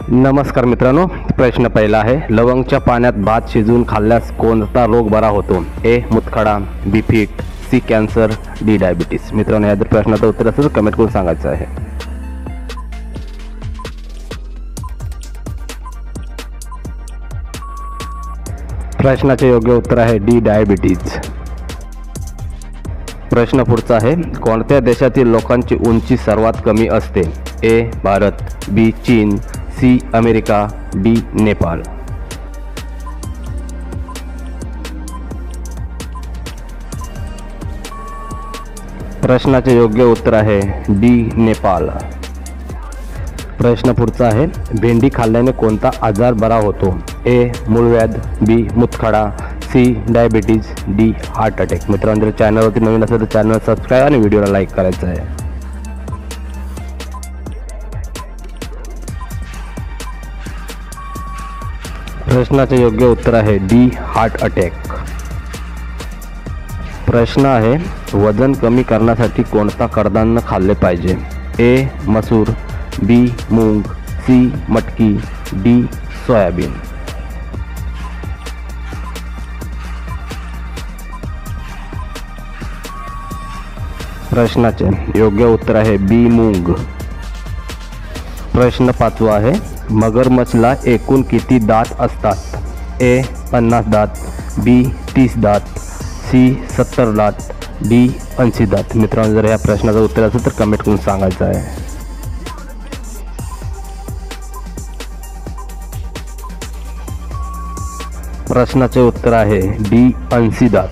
नमस्कार मित्रांनो, प्रश्न पहिला आहे, लवंगच्या पाण्यात भात शिजवून खाल्ल्यास कोणता रोग बरा होतो? ए मुतखडा, B fit, C cancer, D diabetes. मित्रांनो, या जर प्रश्नाचं उत्तर असेल तर कमेंट करून सांगायचं आहे. प्रश्नाचे योग्य उत्तर आहे डी डायबिटीज. प्रश्न पुढचा आहे, कोणत्या देशातील लोकांची उंची सर्वात कमी असते? ए भारत, बी चीन, सी अमेरिका, डी नेपाळ. प्रश्नाचे योग्य उत्तर आहे डी नेपाळ. प्रश्न पुढचा आहे, भेंडी खाल्ल्याने कोणता आजार बरा होतो? ए मूळव्याध, बी मुतखडा, C diabetes, D heart attack. मित्रांनो, जर चॅनलवरती नवीन असेल तर चॅनल सबस्क्राईब आणि व्हिडिओला लाईक करायचं आहे. प्रश्नाचे योग्य उत्तर आहे डी हार्ट अटॅक. प्रश्न आहे, वजन कमी करण्यासाठी कोणता कडधान्य खाल्ले पाहिजे? ए मसूर, बी मूग, सी मटकी, डी सोयाबीन. प्रश्नाचे योग्य उत्तर आहे बी मूग. प्रश्न पाचवा आहे, मगरमच्छला एकूण किती दात असतात? ए 50 दात, बी 30 दात, सी 70 दात, डी 80 दात. मित्रांनो, जर या प्रश्नाचं उत्तर असेल तर कमेंट करून सांगायचं आहे. प्रश्नाचे उत्तर आहे डी 80 दात.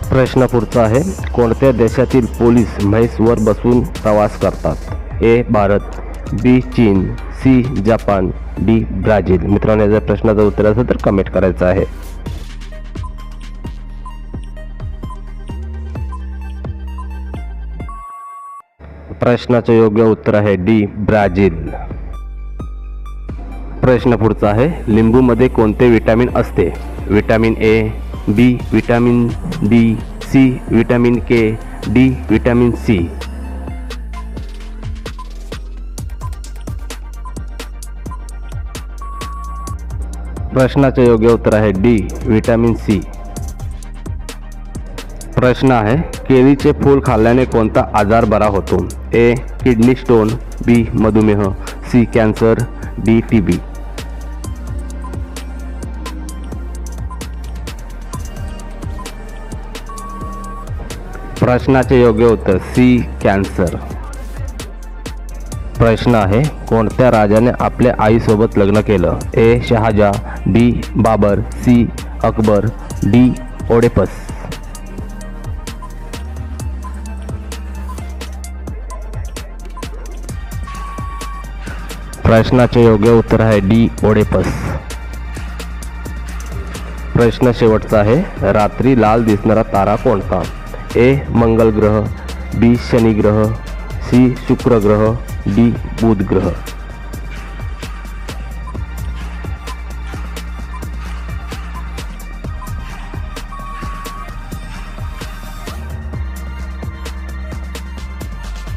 प्रश्न पुढचा आहे, कोणत्या देशातील पोलीस म्हैसवर बसून प्रवास करतात? ए भारत, बी चीन, सी जपान, डी ब्राझील. मित्रांनो, जर प्रश्नाचं उत्तर असेल तर कमेंट करायचं आहे. प्रश्नाचे योग्य उत्तर आहे डी ब्राझील. प्रश्न पुढचा आहे, लिंबूमध्ये कोणते विटॅमिन असते? Vitamin A, B vitamin D, C vitamin K, D vitamin C. प्रश्नाचे योग्य उत्तर आहे डी विटॅमिन सी. प्रश्न आहे, केळीचे फूल खाल्ल्याने कोणता आजार बरा होतो? ए किडनी स्टोन, बी मधुमेह, सी कॅन्सर, डी टीबी. प्रश्नाचे योग्य उत्तर सी कॅन्सर. प्रश्न आहे, कोणत्या राजाने आपल्या आईसोबत लग्न केलं? ए शहाजा, बी बाबर, सी अकबर, डी ओडेपस. प्रश्नाचे योग्य उत्तर आहे डी ओडेपस. प्रश्न शेवटचा आहे, रात्री लाल दिसणारा तारा कोणता? ए मंगल ग्रह, बी शनी ग्रह, सी शुक्र ग्रह, डी बुध ग्रह.